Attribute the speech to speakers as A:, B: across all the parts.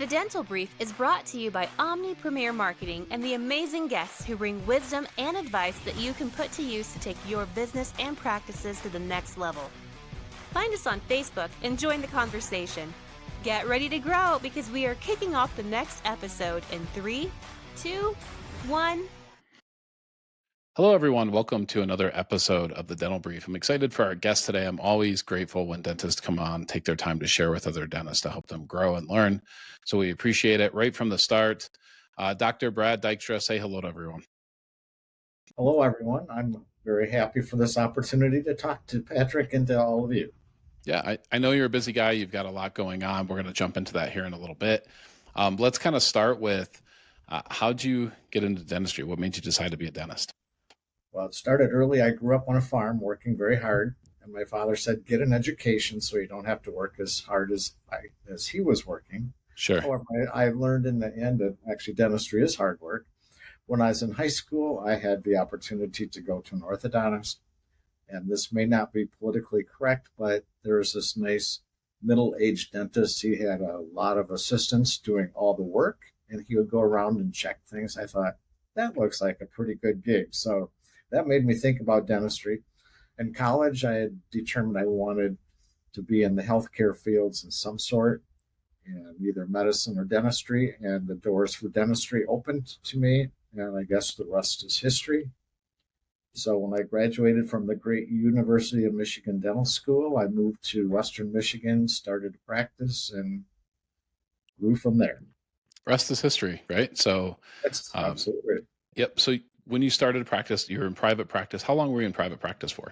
A: The Dental Brief is brought to you by Omni Premier Marketing and the amazing guests who bring wisdom and advice that you can put to use to take your business and practices to the next level. Find us on Facebook and join the conversation. Get ready to grow because we are kicking off the next episode in 3, 2, 1.
B: Hello, everyone. Welcome to another episode of the Dental Brief. I'm excited for our guest today. I'm always grateful when dentists come on, take their time to share with other dentists to help them grow and learn. So we appreciate it right from the start. Dr. Brad Dykstra, say hello to everyone.
C: Hello, everyone. I'm very happy for this opportunity to talk to Patrick and to all of you.
B: Yeah, I know you're a busy guy. You've got a lot going on. We're going to jump into that here in a little bit. Let's kind of start with how'd you get into dentistry? What made you decide to be a dentist?
C: Well, it started early. I grew up on a farm working very hard, and my father said, get an education so you don't have to work as hard as he was working.
B: Sure.
C: However, I learned in the end that actually dentistry is hard work. When I was in high school, I had the opportunity to go to an orthodontist, and this may not be politically correct, but there was this nice middle-aged dentist. He had a lot of assistants doing all the work, and he would go around and check things. I thought, that looks like a pretty good gig. So that made me think about dentistry. In college, I had determined I wanted to be in the healthcare fields in some sort, and either medicine or dentistry, and the doors for dentistry opened to me, and I guess the rest is history. So when I graduated from the great University of Michigan Dental School, I moved to Western Michigan, started to practice, and grew from there.
B: Rest is history, right? So
C: That's absolutely right.
B: Yep. So when you started practice, you were in private practice. How long were you in private practice for?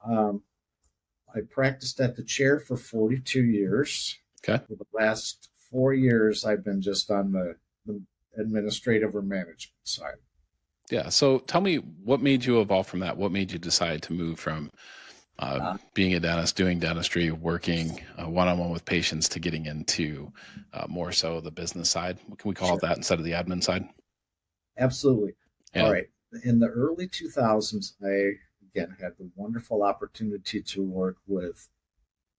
C: I practiced at the chair for 42 years.
B: Okay.
C: For the last 4 years, I've been just on the administrative or management side.
B: Yeah. So tell me, what made you evolve from that? What made you decide to move from being a dentist, doing dentistry, working one-on-one with patients to getting into more so the business side? What can we call it that instead of the admin side?
C: Absolutely.
B: Yeah.
C: All right. In the early 2000s, I, again, had the wonderful opportunity to work with,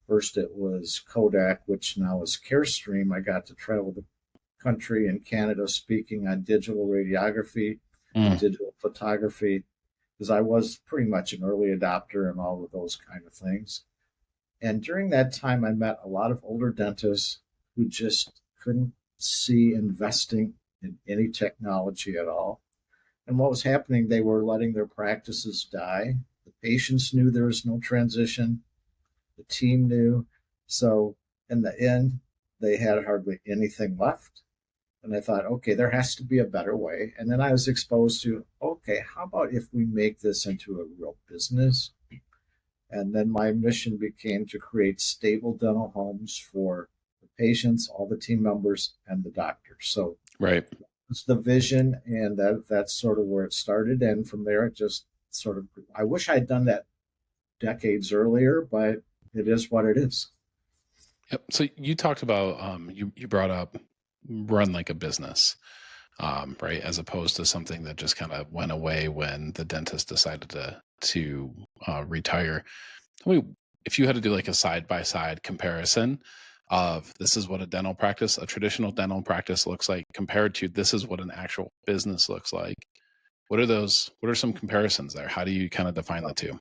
C: first it was Kodak, which now is Carestream. I got to travel the country and Canada speaking on digital radiography and digital photography, because I was pretty much an early adopter and all of those kind of things. And during that time, I met a lot of older dentists who just couldn't see investing in any technology at all. And what was happening, they were letting their practices die. The patients knew there was no transition. The team knew. So in the end, they had hardly anything left. And I thought, okay, there has to be a better way. And then I was exposed to, okay, how about if we make this into a real business? And then my mission became to create stable dental homes for the patients, all the team members, and the doctors. So
B: right.
C: It's the vision, and that's sort of where it started. And from there, it just sort of, I wish I'd done that decades earlier, but it is what it is.
B: Yep. So you talked about, you brought up run like a business, right? As opposed to something that just kind of went away when the dentist decided to retire. Tell me, if you had to do like a side-by-side comparison of this is what a traditional dental practice looks like compared to this is what an actual business looks like. What are some comparisons there? How do you kind of define the two?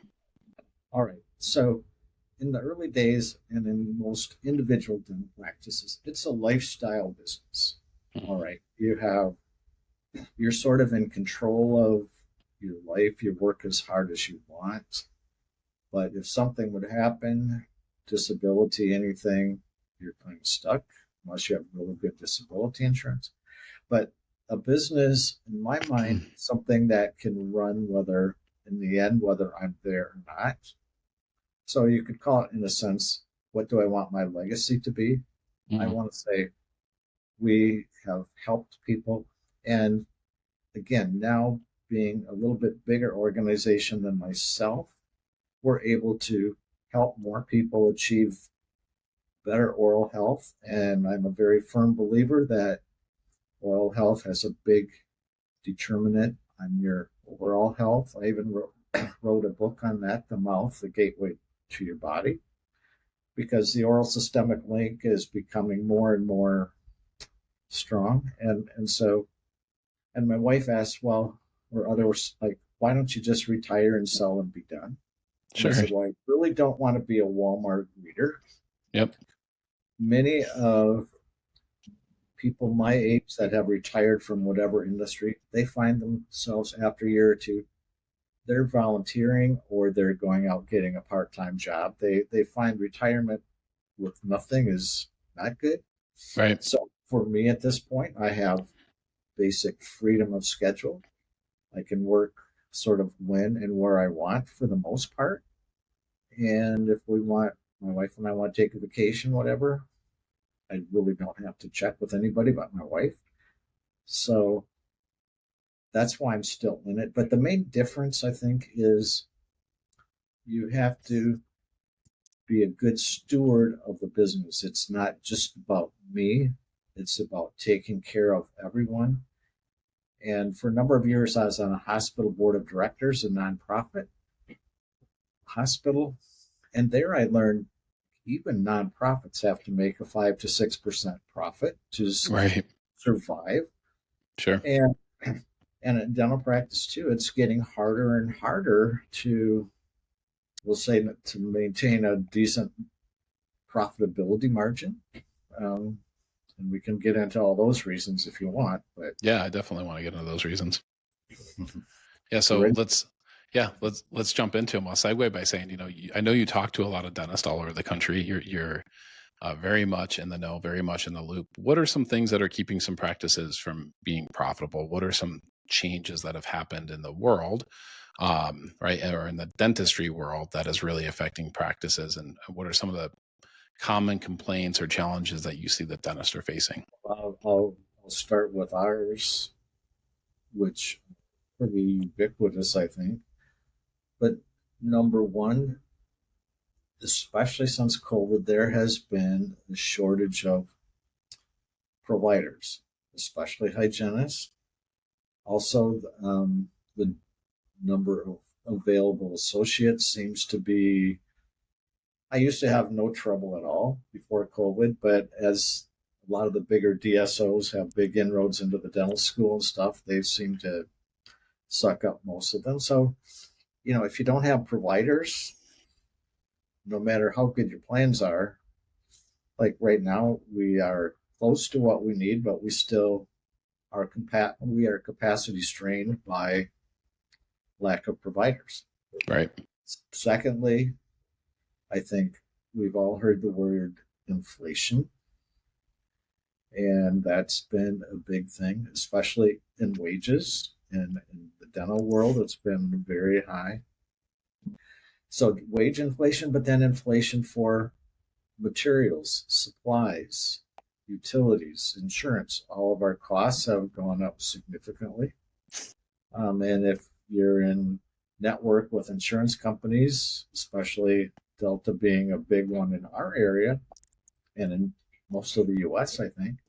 C: All right. So in the early days and in most individual dental practices, it's a lifestyle business.
B: Mm-hmm.
C: All right. You're sort of in control of your life. You work as hard as you want. But if something would happen, disability, anything, you're kind of stuck unless you have really good disability insurance. But a business, in my mind, something that can run whether I'm there or not. So you could call it, in a sense, what do I want my legacy to be? Mm-hmm. I want to say we have helped people. And again, now being a little bit bigger organization than myself, we're able to help more people achieve better oral health. And I'm a very firm believer that oral health has a big determinant on your overall health. I even wrote a book on that, The Mouth, the Gateway to Your Body, because the oral systemic link is becoming more and more strong. And my wife asked, well, or others, like, why don't you just retire and sell and be done? And I
B: Sure.
C: said, well, I really don't want to be a Walmart greeter.
B: Yep.
C: Many of people my age that have retired from whatever industry, they find themselves after a year or two, they're volunteering or they're going out getting a part-time job. They find retirement with nothing is not good.
B: Right.
C: So for me at this point, I have basic freedom of schedule. I can work sort of when and where I want for the most part. And if we want, my wife and I want to take a vacation, whatever, I really don't have to check with anybody but my wife. So that's why I'm still in it. But the main difference, I think, is you have to be a good steward of the business. It's not just about me, it's about taking care of everyone. And for a number of years, I was on a hospital board of directors, a nonprofit hospital. And there I learned even nonprofits have to make a 5 to 6% profit to
B: Right.
C: survive.
B: Sure.
C: And in dental practice too, it's getting harder and harder to, we'll say, to maintain a decent profitability margin. And we can get into all those reasons if you want. But
B: Yeah, I definitely want to get into those reasons. Yeah.
C: you
B: So
C: ready?
B: let's jump into them. I'll segue by saying, I know you talk to a lot of dentists all over the country. You're very much in the know, very much in the loop. What are some things that are keeping some practices from being profitable? What are some changes that have happened in the world, right, or in the dentistry world that is really affecting practices? And what are some of the common complaints or challenges that you see that dentists are facing?
C: I'll start with ours, which is pretty ubiquitous, I think. But number one, especially since COVID, there has been a shortage of providers, especially hygienists. Also, the number of available associates seems to be. I used to have no trouble at all before COVID, but as a lot of the bigger DSOs have big inroads into the dental school and stuff, they seem to suck up most of them. So, if you don't have providers, no matter how good your plans are, like right now, we are close to what we need, but we still are we are capacity strained by lack of providers.
B: Right.
C: Secondly, I think we've all heard the word inflation, and that's been a big thing, especially in wages. In the dental world, it's been very high. So wage inflation, but then inflation for materials, supplies, utilities, insurance. All of our costs have gone up significantly. And if you're in network with insurance companies, especially Delta being a big one in our area and in most of the US, I think,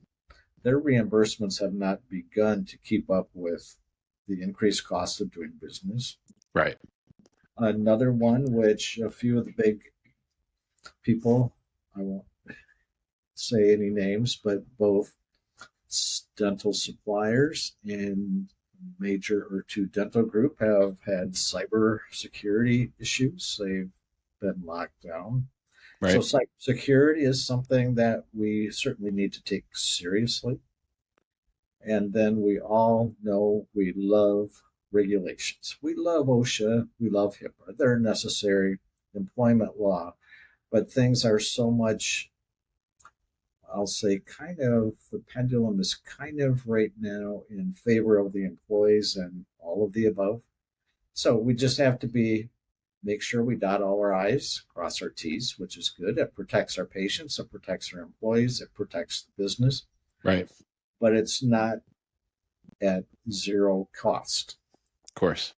C: their reimbursements have not begun to keep up with the increased cost of doing business.
B: Right.
C: Another one, which a few of the big people, I won't say any names, but both dental suppliers and major or two dental group have had cyber security issues. They've been locked down.
B: Right.
C: So cybersecurity is something that we certainly need to take seriously. And then we all know we love regulations. We love OSHA. We love HIPAA. They're necessary, employment law. But things are so much, I'll say, kind of, the pendulum is kind of right now in favor of the employees and all of the above. So we just have to make sure we dot all our I's, cross our T's, which is good. It protects our patients, it protects our employees, it protects the business.
B: Right.
C: But it's not at zero cost.
B: Of course.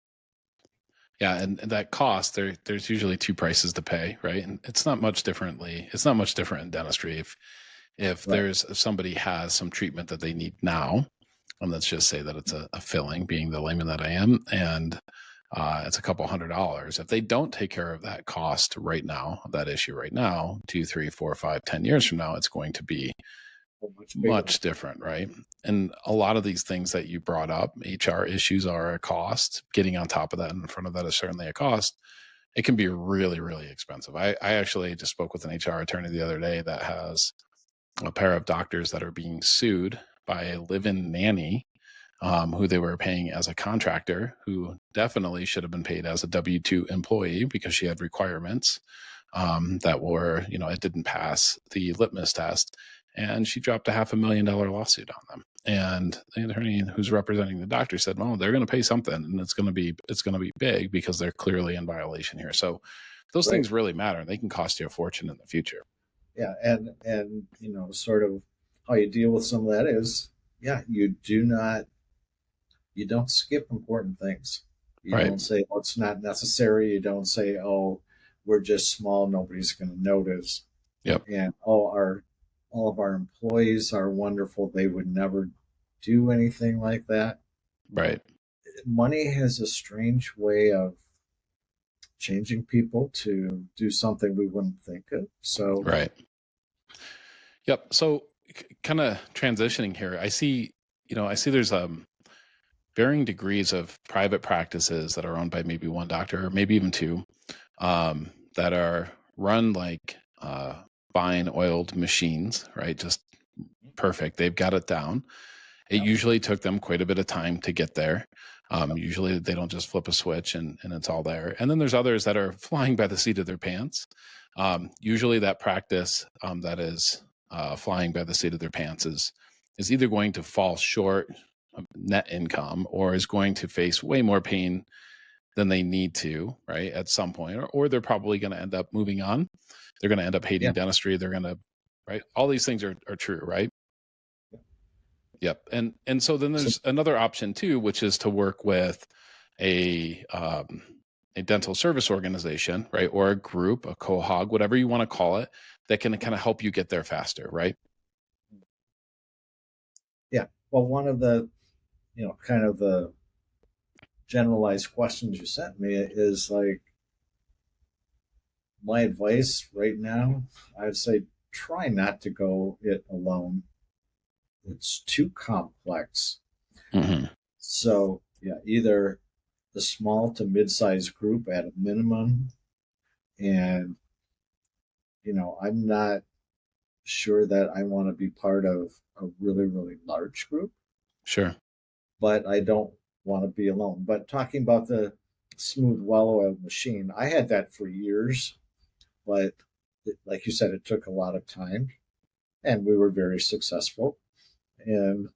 B: Yeah, and that cost, there's usually two prices to pay, right? And it's not much different in dentistry. If somebody has some treatment that they need now, and let's just say that it's a filling, being the layman that I am, and it's a couple $100. If they don't take care of that cost right now, that issue right now, 2, 3, 4, 5, 10 years from now, it's going to be
C: Much bigger.
B: Much different, right? And a lot of these things that you brought up, HR issues are a cost. Getting on top of that and in front of that is certainly a cost. It can be really, really expensive. I actually just spoke with an HR attorney the other day that has a pair of doctors that are being sued by a live-in nanny who they were paying as a contractor, who definitely should have been paid as a W-2 employee because she had requirements that were, it didn't pass the litmus test. And she dropped a $500,000 lawsuit on them. And the attorney who's representing the doctor said, well, they're going to pay something, and it's going to be big because they're clearly in violation here. So those things really matter. They can cost you a fortune in the future.
C: Yeah. And, sort of how you deal with some of that is, you don't skip important things. You don't say, oh, it's not necessary. You don't say, oh, we're just small, nobody's going to notice.
B: Yep.
C: And all of our employees are wonderful. They would never do anything like that.
B: Right.
C: Money has a strange way of changing people to do something we wouldn't think of. So
B: right. Yep. So kind of transitioning here, I see there's varying degrees of private practices that are owned by maybe one doctor or maybe even two, that are run like fine oiled machines, right? Just perfect. They've got it down. It usually took them quite a bit of time to get there. Usually they don't just flip a switch and it's all there. And then there's others that are flying by the seat of their pants. Usually that practice that is flying by the seat of their pants is either going to fall short of net income or is going to face way more pain than they need to, right, at some point, or they're probably going to end up moving on. They're going to end up hating dentistry. They're going to, right? All these things are true, right? Yep. And so then there's another option too, which is to work with a dental service organization, right? Or a group, a cohog, whatever you want to call it, that can kind of help you get there faster, right?
C: Yeah. Well, one of the, kind of the generalized questions you sent me is like, my advice right now, I'd say try not to go it alone. It's too complex.
B: Mm-hmm.
C: So either the small to mid-sized group at a minimum. And, I'm not sure that I want to be part of a really, really large group.
B: Sure.
C: But I don't want to be alone. But talking about the smooth, well-oiled machine, I had that for years. But like you said, it took a lot of time, and we were very successful. And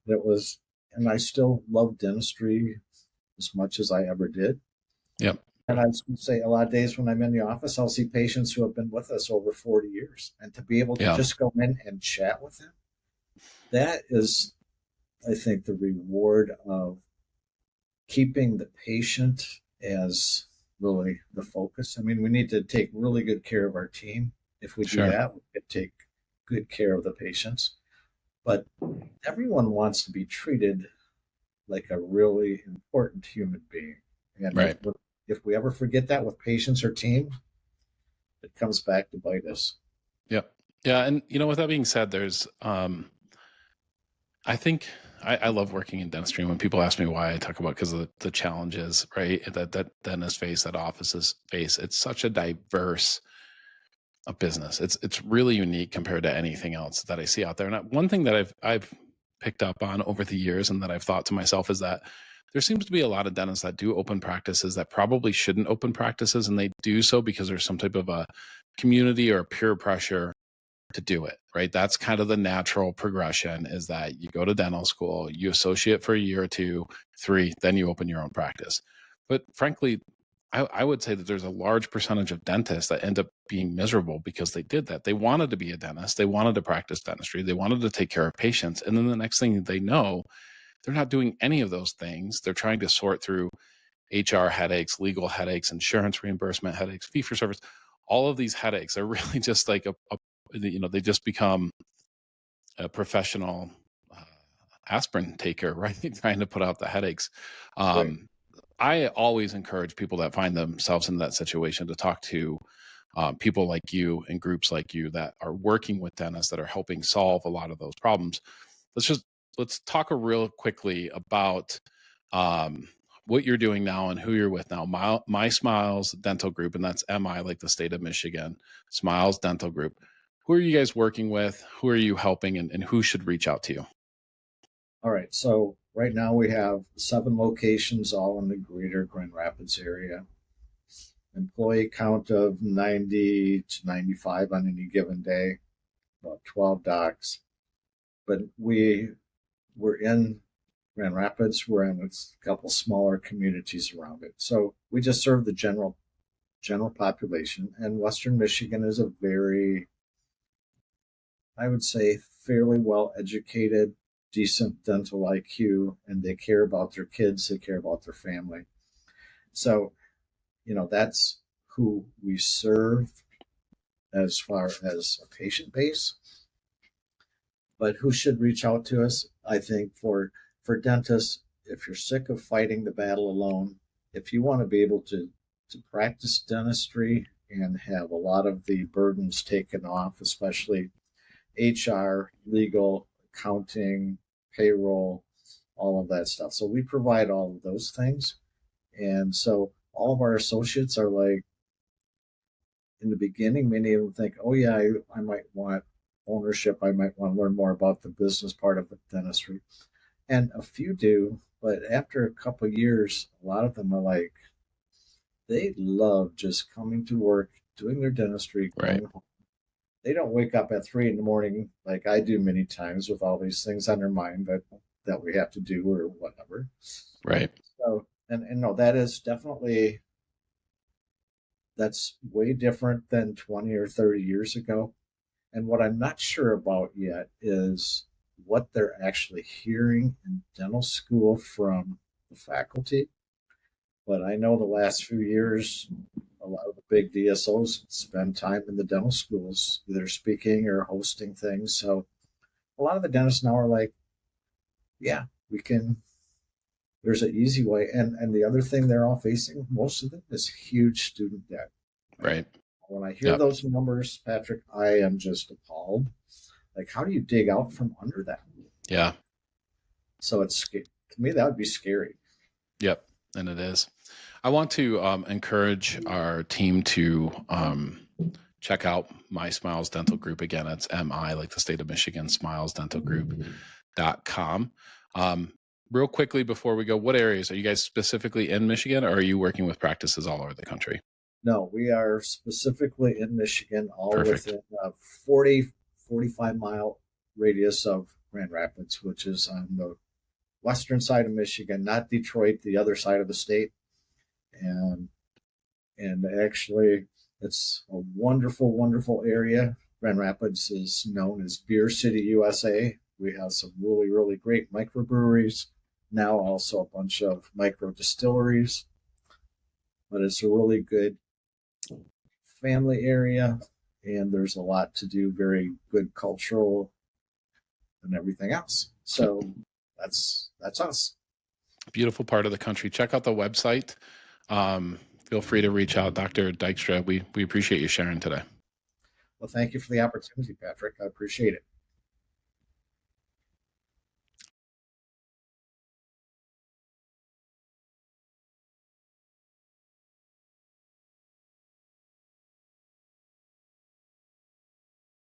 C: I still love dentistry as much as I ever did.
B: Yep.
C: And I was going to say, a lot of days when I'm in the office, I'll see patients who have been with us over 40 years. And to be able to just go in and chat with them, that is, I think, the reward of keeping the patient as really the focus. I mean, we need to take really good care of our team. If we do that, we can take good care of the patients. But everyone wants to be treated like a really important human being. And if we ever forget that with patients or team, it comes back to bite us.
B: Yep. Yeah. And, with that being said, there's, I think I love working in dentistry. When people ask me why, I talk about because of the challenges, right, that dentists face, that offices face. It's such a diverse business. It's really unique compared to anything else that I see out there. And one thing that I've picked up on over the years and that I've thought to myself is that there seems to be a lot of dentists that do open practices that probably shouldn't open practices, and they do so because there's some type of a community or peer pressure to do it, right? That's kind of the natural progression, is that you go to dental school, you associate for a year or two, 3, then you open your own practice. But frankly, I would say that there's a large percentage of dentists that end up being miserable because they did that. They wanted to be a dentist. They wanted to practice dentistry. They wanted to take care of patients. And then the next thing they know, they're not doing any of those things. They're trying to sort through HR headaches, legal headaches, insurance reimbursement headaches, fee for service. All of these headaches are really just like they just become a professional aspirin taker, right? Trying to put out the headaches. I always encourage people that find themselves in that situation to talk to people like you and groups like you that are working with dentists that are helping solve a lot of those problems. Let's talk real quickly about what you're doing now and who you're with now. MySmiles Dental Group, and that's MI like the state of Michigan, Smiles Dental Group. Who are you guys working with? Who are you helping, and who should reach out to you?
C: All right. So right now we have 7 locations, all in the greater Grand Rapids area. Employee count of 90 to 95 on any given day, about 12 docs. But we're in Grand Rapids. We're in a couple smaller communities around it. So we just serve the general population. And Western Michigan is a very, I would say, fairly well educated, decent dental IQ, and they care about their kids, they care about their family. So, that's who we serve as far as a patient base. But who should reach out to us? I think for dentists, if you're sick of fighting the battle alone, if you want to be able to practice dentistry and have a lot of the burdens taken off, especially HR, legal, accounting, payroll, all of that stuff. So we provide all of those things. And so all of our associates are like, in the beginning, many of them think, oh yeah, I might want ownership. I might want to learn more about the business part of dentistry. And a few do, but after a couple of years, a lot of them are like, they love just coming to work, doing their dentistry, going home. They don't wake up at 3 a.m. like I do many times with all these things on their mind that we have to do or whatever.
B: Right.
C: So, and no, that is definitely, that's way different than 20 or 30 years ago. And what I'm not sure about yet is what they're actually hearing in dental school from the faculty. But I know the last few years, a lot of the big DSOs spend time in the dental schools, either speaking or hosting things. So a lot of the dentists now are like, yeah, we can, there's an easy way. And the other thing they're all facing, most of them, is huge student debt.
B: Right.
C: When I hear those numbers, Patrick, I am just appalled. Like, how do you dig out from under that?
B: Yeah.
C: So to me, that would be scary.
B: Yep. And it is. I want to encourage our team to check out MySmiles Dental Group. Again, it's MI, like the state of Michigan, smilesdentalgroup.com. Real quickly before we go, what areas are you guys specifically in Michigan, or are you working with practices all over the country?
C: No, we are specifically in Michigan, all
B: Perfect.
C: within a 45-mile radius of Grand Rapids, which is on the western side of Michigan, not Detroit, the other side of the state. And actually, it's a wonderful, wonderful area. Grand Rapids is known as Beer City, USA. We have some really, really great microbreweries, now also a bunch of micro distilleries. But it's a really good family area, and there's a lot to do, very good cultural and everything else. So that's us.
B: Beautiful part of the country. Check out the website. Feel free to reach out, Dr. Dykstra. We appreciate you sharing today.
C: Well, thank you for the opportunity, Patrick. I appreciate it.